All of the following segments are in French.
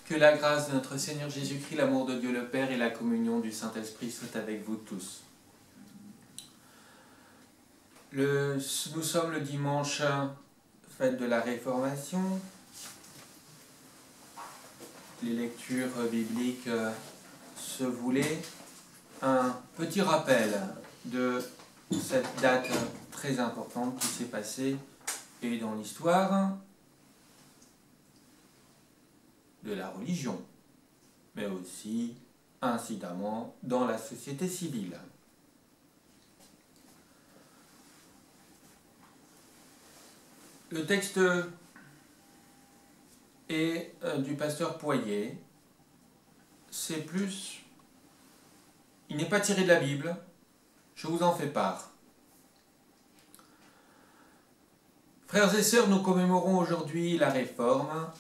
Que la grâce de notre Seigneur Jésus-Christ, l'amour de Dieu le Père et la communion du Saint-Esprit soient avec vous tous. Nous sommes le dimanche, fête de la Réformation. Les lectures bibliques se voulaient un petit rappel de cette date très importante qui s'est passée et dans l'histoire de la religion, mais aussi incidemment dans la société civile. Le texte est du pasteur Poirier. C'est plus... Il n'est pas tiré de la Bible, je vous en fais part. Frères et sœurs, nous commémorons aujourd'hui la Réforme.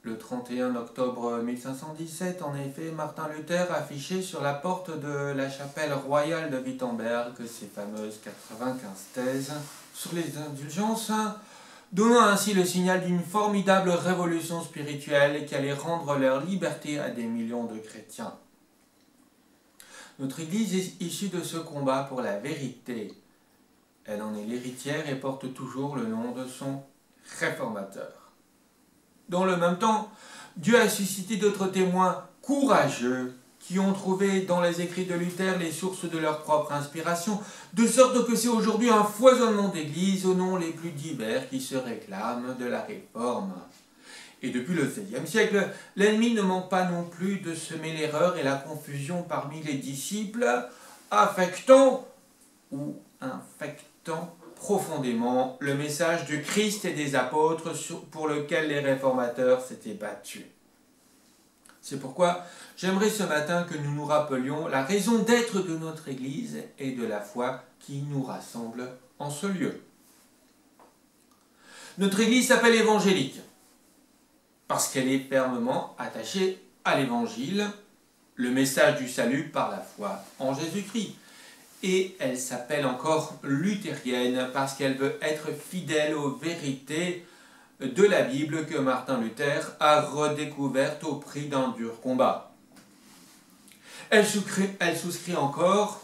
Le 31 octobre 1517, en effet, Martin Luther affichait sur la porte de la chapelle royale de Wittenberg ses fameuses 95 thèses sur les indulgences, donnant ainsi le signal d'une formidable révolution spirituelle qui allait rendre leur liberté à des millions de chrétiens. Notre Église est issue de ce combat pour la vérité. Elle en est l'héritière et porte toujours le nom de son réformateur. Dans le même temps, Dieu a suscité d'autres témoins courageux qui ont trouvé dans les écrits de Luther les sources de leur propre inspiration, de sorte que c'est aujourd'hui un foisonnement d'églises aux noms les plus divers qui se réclament de la réforme. Et depuis le XVIe siècle, l'ennemi ne manque pas non plus de semer l'erreur et la confusion parmi les disciples, affectant ou infectant profondément le message du Christ et des apôtres pour lequel les réformateurs s'étaient battus. C'est pourquoi j'aimerais ce matin que nous nous rappelions la raison d'être de notre Église et de la foi qui nous rassemble en ce lieu. Notre Église s'appelle évangélique parce qu'elle est fermement attachée à l'Évangile, le message du salut par la foi en Jésus-Christ. Et elle s'appelle encore luthérienne parce qu'elle veut être fidèle aux vérités de la Bible que Martin Luther a redécouvertes au prix d'un dur combat. Elle souscrit encore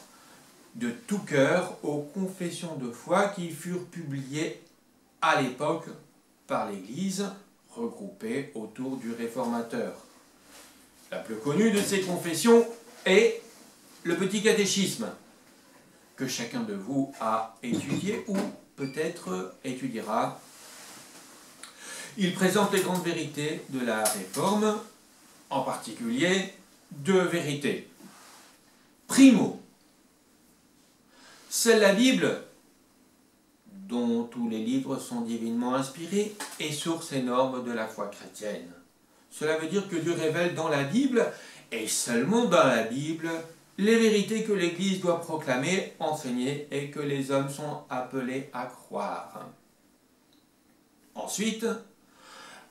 de tout cœur aux confessions de foi qui furent publiées à l'époque par l'Église regroupée autour du réformateur. La plus connue de ces confessions est le Petit Catéchisme, que chacun de vous a étudié ou peut-être étudiera. Il présente les grandes vérités de la Réforme, en particulier deux vérités. Primo, seule la Bible, dont tous les livres sont divinement inspirés, est source et norme de la foi chrétienne. Cela veut dire que Dieu révèle dans la Bible, et seulement dans la Bible, les vérités que l'Église doit proclamer, enseigner et que les hommes sont appelés à croire. Ensuite,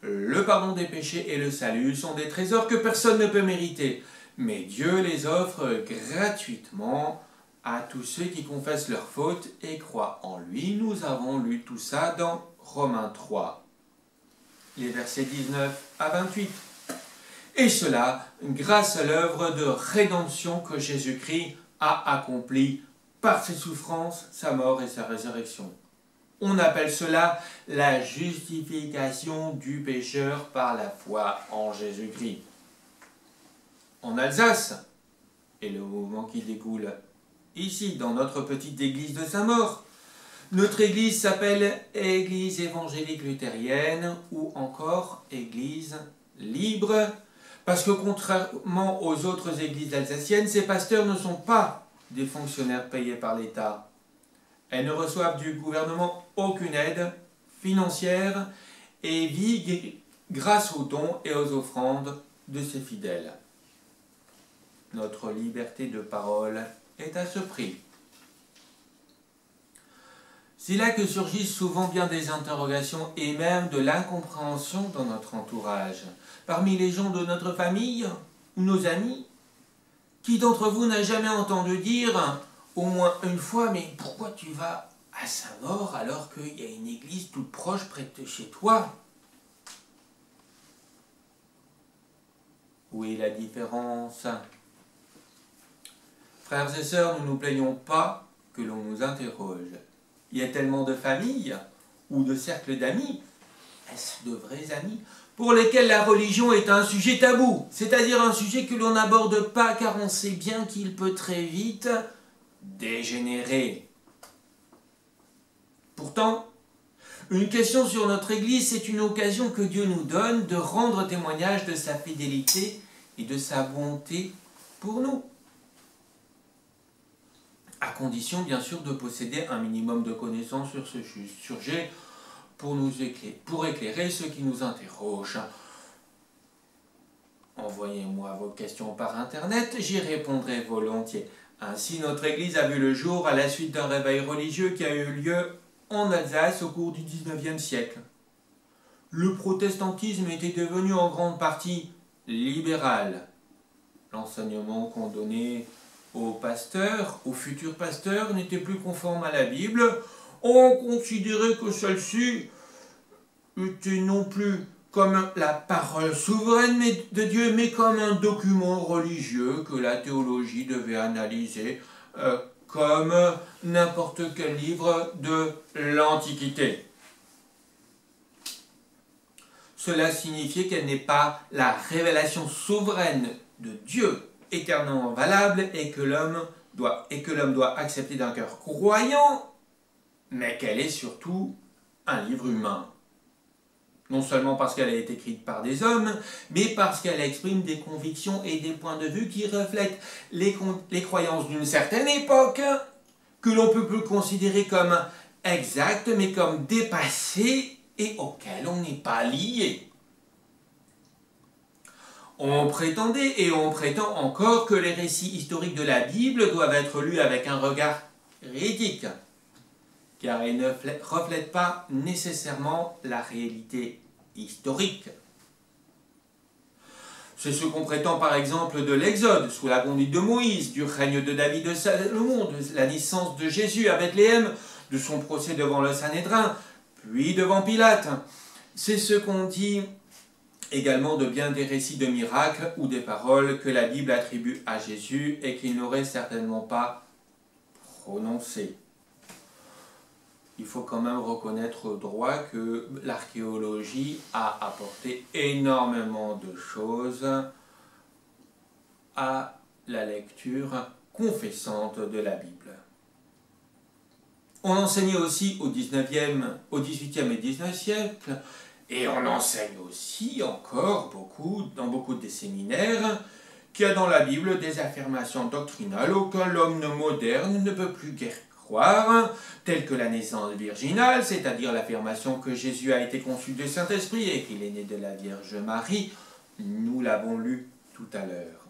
le pardon des péchés et le salut sont des trésors que personne ne peut mériter, mais Dieu les offre gratuitement à tous ceux qui confessent leurs fautes et croient en lui. Nous avons lu tout ça dans Romains 3, les versets 19 à 28. Et cela grâce à l'œuvre de rédemption que Jésus-Christ a accomplie par ses souffrances, sa mort et sa résurrection. On appelle cela la justification du pécheur par la foi en Jésus-Christ. En Alsace, et le mouvement qui découle ici dans notre petite église de Saint-Maur, notre église s'appelle Église évangélique luthérienne ou encore Église libre, parce que contrairement aux autres églises alsaciennes, ces pasteurs ne sont pas des fonctionnaires payés par l'État. Elles ne reçoivent du gouvernement aucune aide financière et vivent grâce aux dons et aux offrandes de ses fidèles. Notre liberté de parole est à ce prix. C'est là que surgissent souvent bien des interrogations et même de l'incompréhension dans notre entourage. Parmi les gens de notre famille ou nos amis, qui d'entre vous n'a jamais entendu dire au moins une fois « Mais pourquoi tu vas à Saint-Maur alors qu'il y a une église toute proche près de chez toi ?» Où est la différence? Frères et sœurs, nous ne nous plaignons pas que l'on nous interroge. Il y a tellement de familles ou de cercles d'amis, est-ce de vrais amis, pour lesquels la religion est un sujet tabou, c'est-à-dire un sujet que l'on n'aborde pas car on sait bien qu'il peut très vite dégénérer. Pourtant, une question sur notre Église, c'est une occasion que Dieu nous donne de rendre témoignage de sa fidélité et de sa bonté pour nous. À condition, bien sûr, de posséder un minimum de connaissances sur ce sujet pour éclairer ceux qui nous interrogent. Envoyez-moi vos questions par Internet, j'y répondrai volontiers. Ainsi, notre Église a vu le jour à la suite d'un réveil religieux qui a eu lieu en Alsace au cours du XIXe siècle. Le protestantisme était devenu en grande partie libéral. L'enseignement qu'on donnait aux pasteurs, aux futurs pasteurs, n'était plus conforme à la Bible. On considérait que celle-ci était non plus comme la parole souveraine de Dieu, mais comme un document religieux que la théologie devait analyser comme n'importe quel livre de l'Antiquité. Cela signifiait qu'elle n'est pas la révélation souveraine de Dieu, éternellement valable, et que l'homme doit accepter d'un cœur croyant, mais qu'elle est surtout un livre humain. Non seulement parce qu'elle a été écrite par des hommes, mais parce qu'elle exprime des convictions et des points de vue qui reflètent les croyances d'une certaine époque, que l'on peut plus considérer comme exactes, mais comme dépassées et auxquelles on n'est pas lié. On prétendait et on prétend encore que les récits historiques de la Bible doivent être lus avec un regard critique, car ils ne reflètent pas nécessairement la réalité historique. C'est ce qu'on prétend par exemple de l'Exode, sous la conduite de Moïse, du règne de David de Salomon, de la naissance de Jésus à Bethléem, de son procès devant le Sanhédrin, puis devant Pilate. C'est ce qu'on dit également de bien des récits de miracles ou des paroles que la Bible attribue à Jésus et qu'il n'aurait certainement pas prononcées. Il faut quand même reconnaître au droit que l'archéologie a apporté énormément de choses à la lecture confessante de la Bible. On enseignait aussi au XVIIIe et XIXe siècle, et on enseigne aussi encore dans beaucoup des séminaires, qu'il y a dans la Bible des affirmations doctrinales auxquelles l'homme moderne ne peut plus guère croire, telles que la naissance virginale, c'est-à-dire l'affirmation que Jésus a été conçu du Saint-Esprit et qu'il est né de la Vierge Marie. Nous l'avons lu tout à l'heure.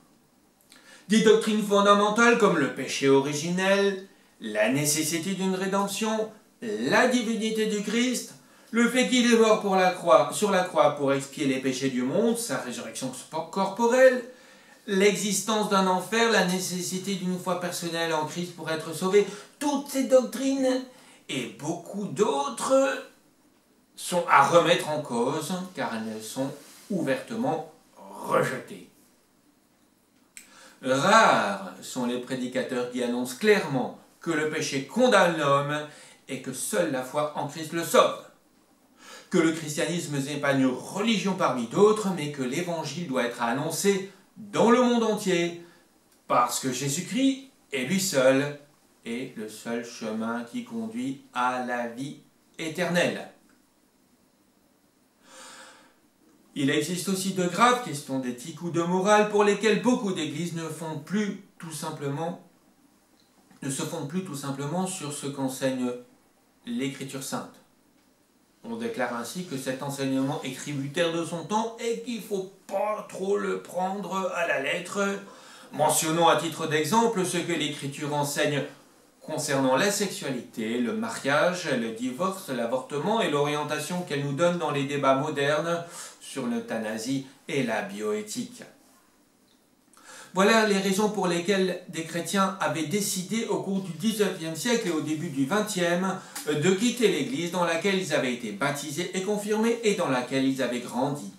Des doctrines fondamentales comme le péché originel, la nécessité d'une rédemption, la divinité du Christ, le fait qu'il est mort sur la croix pour expier les péchés du monde, sa résurrection corporelle, l'existence d'un enfer, la nécessité d'une foi personnelle en Christ pour être sauvé, toutes ces doctrines et beaucoup d'autres sont à remettre en cause car elles sont ouvertement rejetées. Rares sont les prédicateurs qui annoncent clairement que le péché condamne l'homme et que seule la foi en Christ le sauve. Que le christianisme n'est pas une religion parmi d'autres, mais que l'évangile doit être annoncé dans le monde entier, parce que Jésus-Christ est lui seul et le seul chemin qui conduit à la vie éternelle. Il existe aussi de graves questions d'éthique ou de morale pour lesquelles beaucoup d'églises ne se fondent plus tout simplement sur ce qu'enseigne l'Écriture sainte. On déclare ainsi que cet enseignement est tributaire de son temps et qu'il ne faut pas trop le prendre à la lettre. Mentionnons à titre d'exemple ce que l'Écriture enseigne concernant la sexualité, le mariage, le divorce, l'avortement et l'orientation qu'elle nous donne dans les débats modernes sur l'euthanasie et la bioéthique. Voilà les raisons pour lesquelles des chrétiens avaient décidé au cours du XIXe siècle et au début du XXe de quitter l'Église dans laquelle ils avaient été baptisés et confirmés et dans laquelle ils avaient grandi.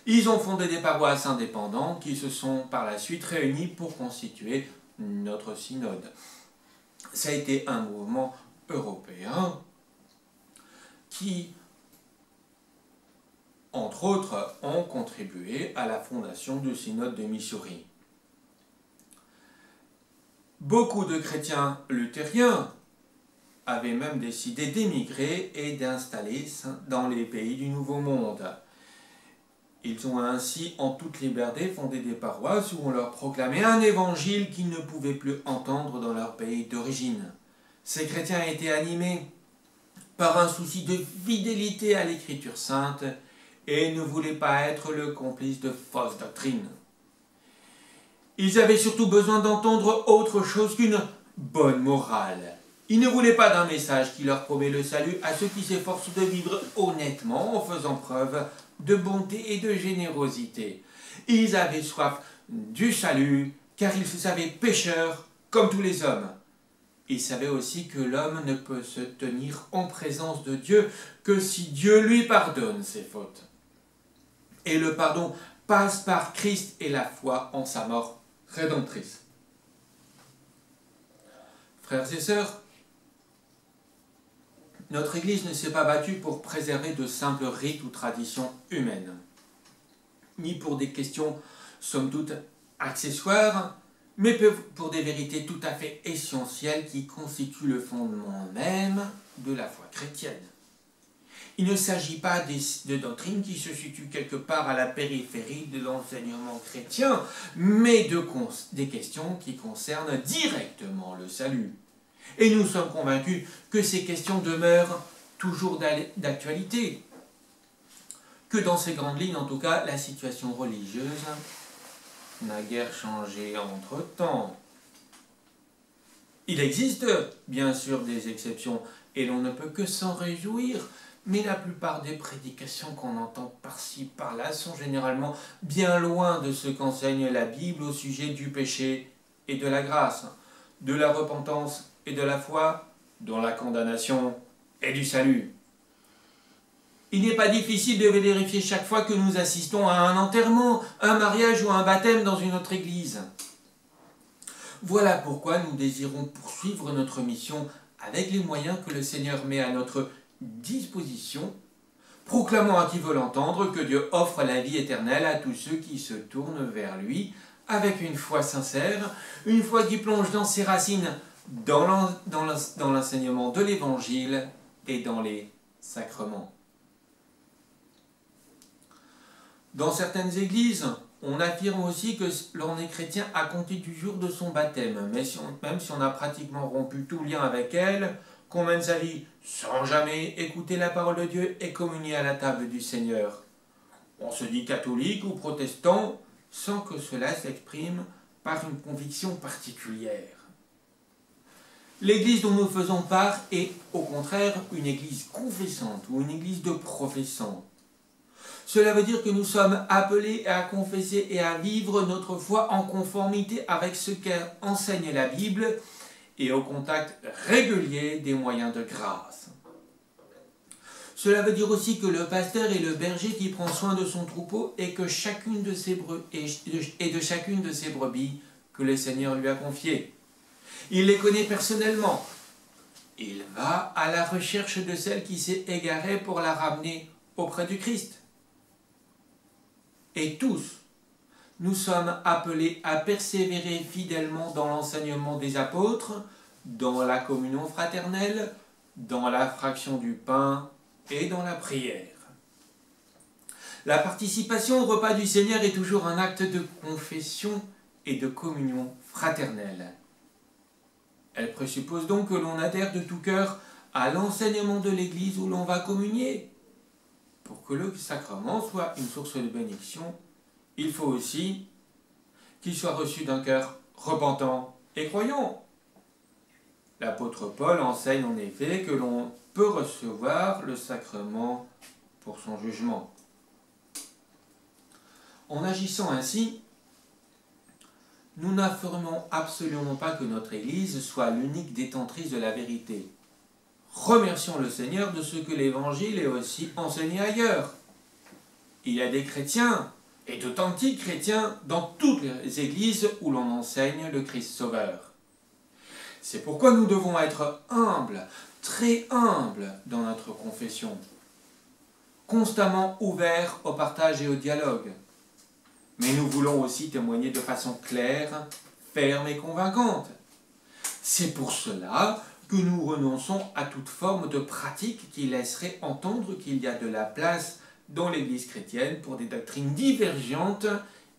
Ils ont fondé des paroisses indépendantes qui se sont par la suite réunies pour constituer notre synode. Ça a été un mouvement européen qui, entre autres, ont contribué à la fondation du synode de Missouri. Beaucoup de chrétiens luthériens avaient même décidé d'émigrer et d'installer dans les pays du Nouveau Monde. Ils ont ainsi, en toute liberté, fondé des paroisses où on leur proclamait un évangile qu'ils ne pouvaient plus entendre dans leur pays d'origine. Ces chrétiens étaient animés par un souci de fidélité à l'Écriture sainte et ne voulaient pas être le complice de fausses doctrines. Ils avaient surtout besoin d'entendre autre chose qu'une bonne morale. Ils ne voulaient pas d'un message qui leur promet le salut à ceux qui s'efforcent de vivre honnêtement en faisant preuve de bonté et de générosité. Ils avaient soif du salut car ils se savaient pécheurs comme tous les hommes. Ils savaient aussi que l'homme ne peut se tenir en présence de Dieu que si Dieu lui pardonne ses fautes. Et le pardon passe par Christ et la foi en sa mort rédemptrice. Frères et sœurs, notre Église ne s'est pas battue pour préserver de simples rites ou traditions humaines, ni pour des questions somme toute accessoires, mais pour des vérités tout à fait essentielles qui constituent le fondement même de la foi chrétienne. Il ne s'agit pas de doctrines qui se situent quelque part à la périphérie de l'enseignement chrétien, mais des questions qui concernent directement le salut. Et nous sommes convaincus que ces questions demeurent toujours d'actualité, que dans ces grandes lignes, en tout cas, la situation religieuse n'a guère changé entre-temps. Il existe, bien sûr, des exceptions, et l'on ne peut que s'en réjouir, mais la plupart des prédications qu'on entend par-ci, par-là, sont généralement bien loin de ce qu'enseigne la Bible au sujet du péché et de la grâce, de la repentance et de la foi, dont la condamnation et du salut. Il n'est pas difficile de vérifier chaque fois que nous assistons à un enterrement, un mariage ou un baptême dans une autre église. Voilà pourquoi nous désirons poursuivre notre mission avec les moyens que le Seigneur met à notre disposition, proclamant à qui veut l'entendre que Dieu offre la vie éternelle à tous ceux qui se tournent vers lui avec une foi sincère, une foi qui plonge dans ses racines dans l'enseignement de l'Évangile et dans les sacrements. Dans certaines églises, on affirme aussi que l'on est chrétien à compter du jour de son baptême, même si on a pratiquement rompu tout lien avec elle, qu'on mène sa vie sans jamais écouter la parole de Dieu et communier à la table du Seigneur. On se dit catholique ou protestant sans que cela s'exprime par une conviction particulière. L'église dont nous faisons part est au contraire une église confessante ou une église de professants. Cela veut dire que nous sommes appelés à confesser et à vivre notre foi en conformité avec ce qu'enseigne la Bible et au contact régulier des moyens de grâce. Cela veut dire aussi que le pasteur est le berger qui prend soin de son troupeau et de chacune de ses brebis que le Seigneur lui a confiées. Il les connaît personnellement. Il va à la recherche de celle qui s'est égarée pour la ramener auprès du Christ. Et tous, nous sommes appelés à persévérer fidèlement dans l'enseignement des apôtres, dans la communion fraternelle, dans la fraction du pain et dans la prière. La participation au repas du Seigneur est toujours un acte de confession et de communion fraternelle. Elle présuppose donc que l'on adhère de tout cœur à l'enseignement de l'Église où l'on va communier. Pour que le sacrement soit une source de bénédiction, il faut aussi qu'il soit reçu d'un cœur repentant et croyant. L'apôtre Paul enseigne en effet que l'on peut recevoir le sacrement pour son jugement. En agissant ainsi, nous n'affirmons absolument pas que notre Église soit l'unique détentrice de la vérité. Remercions le Seigneur de ce que l'Évangile est aussi enseigné ailleurs. Il y a des chrétiens et d'authentiques chrétiens dans toutes les églises où l'on enseigne le Christ Sauveur. C'est pourquoi nous devons être humbles, très humbles dans notre confession, constamment ouverts au partage et au dialogue. Mais nous voulons aussi témoigner de façon claire, ferme et convaincante. C'est pour cela que nous renonçons à toute forme de pratique qui laisserait entendre qu'il y a de la place dans l'Église chrétienne pour des doctrines divergentes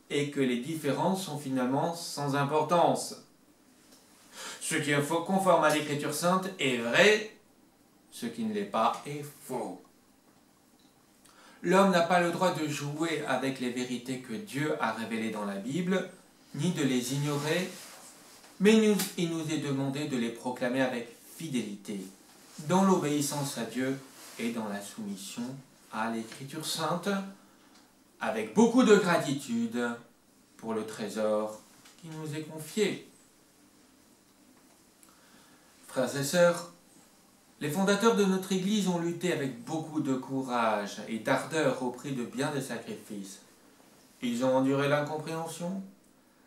et que les différences sont finalement sans importance. Ce qui est conforme à l'Écriture sainte est vrai, ce qui ne l'est pas est faux. L'homme n'a pas le droit de jouer avec les vérités que Dieu a révélées dans la Bible, ni de les ignorer, mais il nous est demandé de les proclamer avec fidélité, dans l'obéissance à Dieu et dans la soumission à l'Écriture sainte, avec beaucoup de gratitude pour le trésor qui nous est confié. Frères et sœurs, les fondateurs de notre Église ont lutté avec beaucoup de courage et d'ardeur au prix de bien des sacrifices. Ils ont enduré l'incompréhension,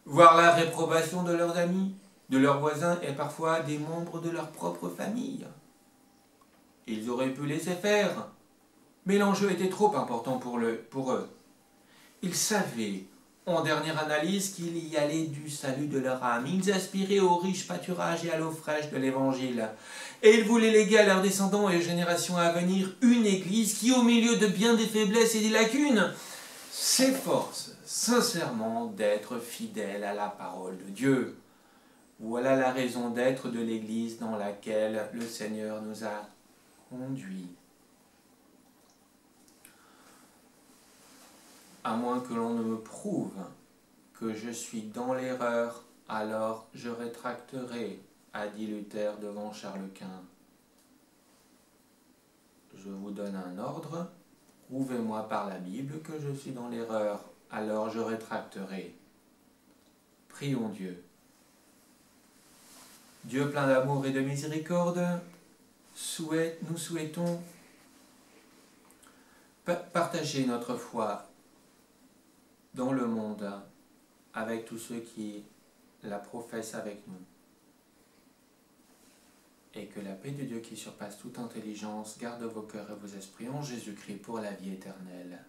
voire la réprobation de leurs amis, de leurs voisins et parfois des membres de leur propre famille. Ils auraient pu laisser faire, mais l'enjeu était trop important pour eux. Ils savaient, en dernière analyse, qu'il y allait du salut de leur âme. Ils aspiraient au riche pâturage et à l'eau fraîche de l'Évangile. Et ils voulaient léguer à leurs descendants et aux générations à venir une Église qui, au milieu de bien des faiblesses et des lacunes, s'efforce sincèrement d'être fidèle à la parole de Dieu. Voilà la raison d'être de l'Église dans laquelle le Seigneur nous a conduits. À moins que l'on ne me prouve que je suis dans l'erreur, alors je rétracterai, a dit Luther devant Charles Quint. Je vous donne un ordre, prouvez-moi par la Bible que je suis dans l'erreur, alors je rétracterai. Prions Dieu. Dieu plein d'amour et de miséricorde, nous souhaitons partager notre foi dans le monde avec tous ceux qui la professent avec nous. Et que la paix de Dieu qui surpasse toute intelligence garde vos cœurs et vos esprits en Jésus-Christ pour la vie éternelle.